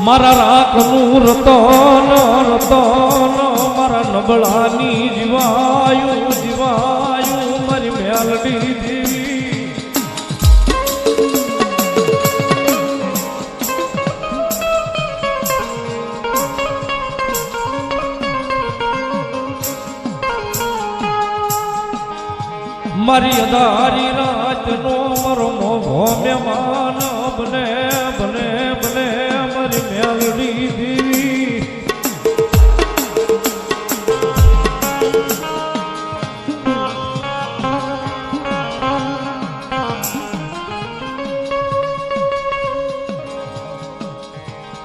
મારા રાખનું રતન રતન મારા નબળાની જીવાયું જીવાયું મારી મેલડી દેવી મારી અધારી રાતનો મારો મોભો મહેમાન બને બને બને મારી મેલડી દેવી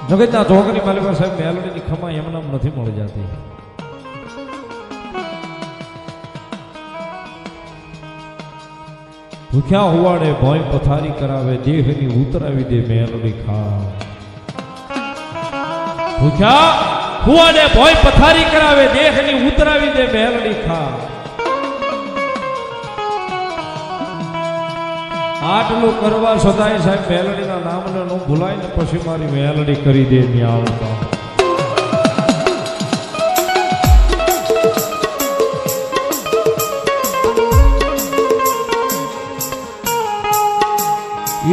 જગતના જોગની માલિક સાહેબ મેલડીની ખમા એમને નથી મળી જતી. ભૂખ્યા હોવાડે ભોય પથારી કરાવે દેહની ઉતરાવી દે મેલડી ખા. ભૂખ્યા હોવાડે ભોય પથારી કરાવે દેહની ઉતરાવી દે મેલડી ખા. આટલું કરવા સદાય સાહેબ મેલડીના નામને નો ભૂલાય ને પછી મારી મેલડી કરી દે ન્યાવતા.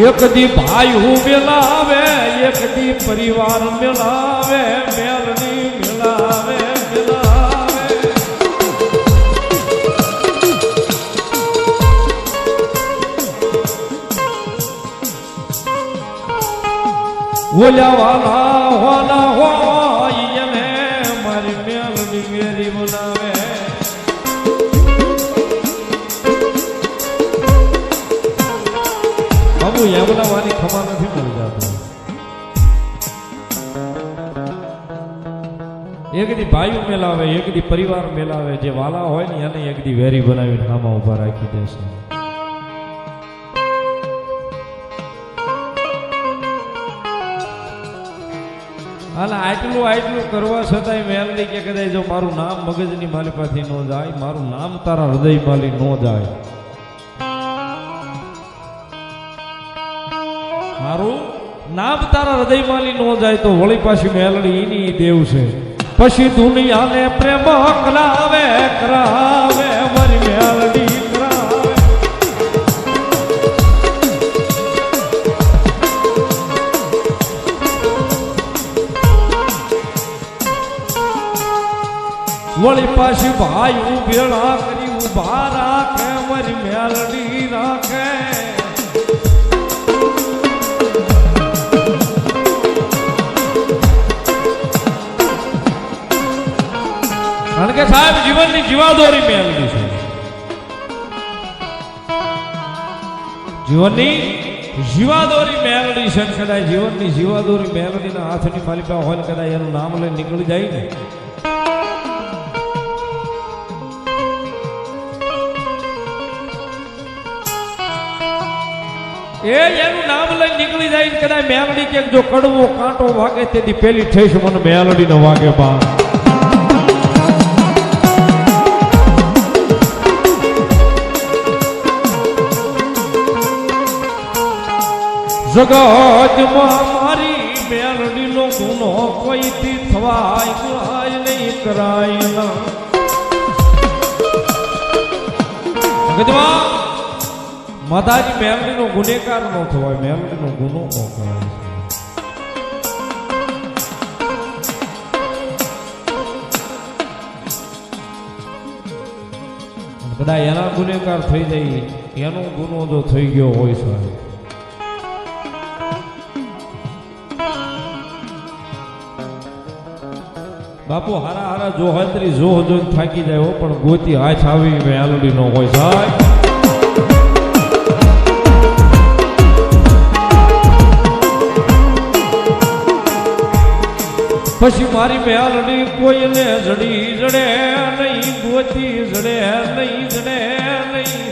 એક દી ભાઈ હું મેલાવે એક દી પરિવાર મેલાવે મેલડી મેલાવે મેલાવે ઓલા વાલા વાલા હોય એને મારી મેલડી મેરી બોલાવે. બાબુ એમનાવાની ખમા નથી મળી જતું. એક દી ભાઈઓ મેલાવે એક દી પરિવાર મેલાવે જે વાલા હોય ને એને એક દી વેરી બનાવીને ખામાં ઉભા રાખી દેશે. અને આટલું કરવા છતાંય મેલડી કે કદાચ જો મારું નામ મગજની માલિકાથી ન જાય મારું નામ તારા હૃદય માલી ન જાય મારું નામ તારા હૃદય માલી ન જાય તો વળી પાછી મેલડી એની દેવ છે. પછી દુનિયાને પ્રેમ કરાવે કરાવે મારી મેલડી કરાવે. વળી પાછી ભાઈ ઉભેળા કરી ઉભા રાખે મારી મેલડી રાખે. કારણ કે સાહેબ જીવનની જીવાદોરી મેલડી છે. જીવનની જીવાદોરી મેલડી છે. કદાચ જીવનની જીવાદોરી મેલડીના હાથની માલિકા હોય કદાચ એનું નામ લઈને નીકળી જાય ને એનું નામ લઈને નીકળી જાય કદાચ મેલડી કે જો કડવો કાંટો વાગે તેથી પેલી ઠેસ મને મેલડી ન વાગે બા. જગતમાં મારી મેલડીનો ગુનો કોઈથી થવાય નહીં કરાય ના. જગતમાં માતાજી મેલડીનો ગુનેગાર ન થવાય મેલડીનો ગુનો ન કરાય. બધા એના ગુનેગાર થઈ જાય એનો ગુનો જો થઈ ગયો હોય સાહેબ બાપુ હારા હારા જો હાજરી જો જોઈને થાકી જાય પણ ગોતી હાથ આવી મેલડી નો હોય સાહેબ. પછી મારી મેલડી કોઈને જડી જડે નહીં ગોતી જડે નહીં જડે નહીં.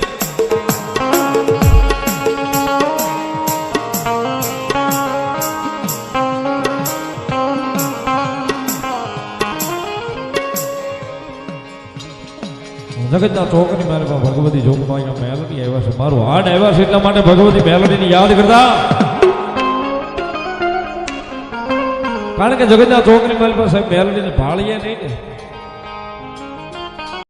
જગતના ચોકની મારે ભગવતી જોગમાં મેલડી આવ્યા છે. મારું હાડ આવ્યા છે એટલા માટે ભગવતી મેલડીને યાદ કરતા કારણ કે જગતના ચોકની મારી પાસે મેલડીને ભાળીએ નહીં ને